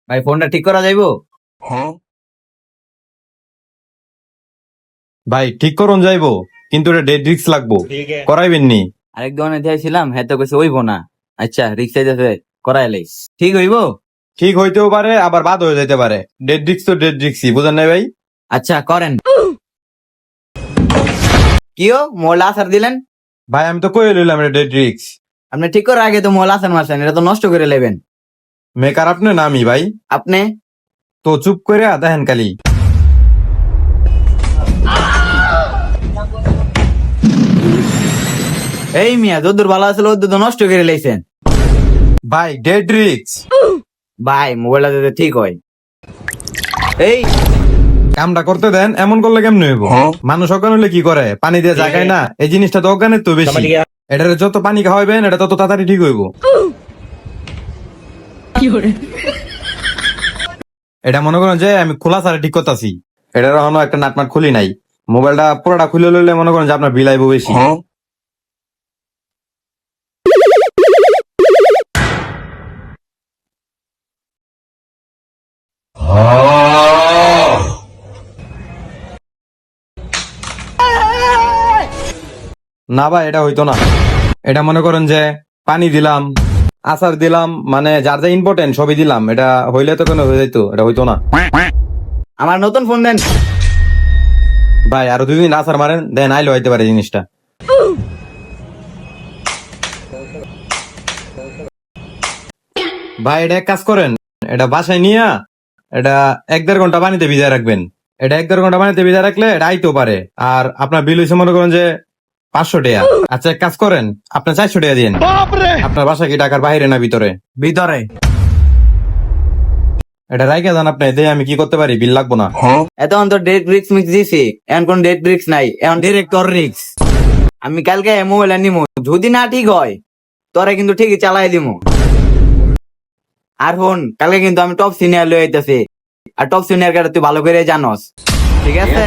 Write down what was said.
ভাই ফোনটা ঠিক করা যাইবো? ভাই ঠিক করুন যাইবো, কিন্তু এটা ডেড রিক্স লাগবো, করাইবেন নি? আরেক দোকানে দিয়েছিলাম, হ্যাঁ তো কইছে হইবো না। আচ্ছা রিক্সা যাচ্ছে, করাই লাই। ঠিক হইবো? ঠিক হইতেও পারে, আবার বাদ হয়ে যেতে পারে। ডেড রিক্স তো ডেড রিক্সই, বুঝেন নাই ভাই? আচ্ছা করেন। কিও মোলা আসার দিলেন? ভাই আমি তো কই লইলাম এটা ডেড রিক্স। আপনি ঠিক করার আগে তো মোলা আসার মারছেন, এটা তো নষ্ট করে লেবেন। মেকার আপনি নামি ভাই, আপনি তো চুপ করে দেখেন খালি। এই মিয়া যদ্দুর ভালো আছিল ওদ্দুর তো নষ্ট করে লাইছেন। ভাই ডেড রিক্স। ভাই মোবাইলটা যাতে ঠিক হয়। এই কামটা করতে দেন, এমন করলে কেমনে হইব? মানুষ অজ্ঞান হলে কি করে? পানি দিয়ে জাগায় না? এই জিনিসটা তো অজ্ঞানের তো বেশি। এটার যত পানি খাওয়াইবেন এটা তত তাড়াতাড়ি ঠিক হইব। এটা মনে করেন যে আমি খোলা সারা ঠিক করতেছি, এটার এখনো একটা নাটমাট খুলি নাই। মোবাইলটা পুরোটা খুলে লইলে মনে করেন যে আপনার বিল আইবো বেশি। না ভাই এটা হইতো না। এটা মনে করেন যে পানি দিলাম, আচার দিলাম, মানে যার যা ইম্পর্টেন্ট সবই দিলাম, এটা হইলে তো কোনো হয়ে যাইতো, এটা হইতো না। আমার নতুন ফোন দেন। ভাই আরো 2 দিন আচার মারেন, দেন আইলো হইতে পারে জিনিসটা। ভাই এটা এক কাজ করেন, এটা বাসায় নিয়ে এটা 1-1.5 ঘন্টা পানিতে ভিজায় রাখবেন। এটা 1-1.5 ঘন্টা পানিতে ভিজায় রাখলে এটা আইতেও পারে। আর আপনার বিল হইছে মনে করেন যে 500 টাকা। আচ্ছা এক কাজ করেন, আপনার 400 টাকা দিন। আপনার বাসা কি ঢাকার বাইরে না ভিতরে? ভিতরে। এটা রাইখা যান আপনি, দিয়ে আমি কি করতে পারি? বিল লাগবো না। এতক্ষণ তো ডেট রিক্স মিক্স দিছি, এখন কোন ডেট রিক্স নাই, এখন ডিরেক্টর রিক্স। আমি কালকে মোবাইল নিমু, যদি না ঠিক হয় তোরা কিন্তু ঠিকই চালাই দিমু। আর ফোন কালকে কিন্তু আমি টপ সিনিয়র লয়ে আইতাছি, আর টপ সিনিয়র কাটা তুই ভালো করে জানোস, ঠিক আছে?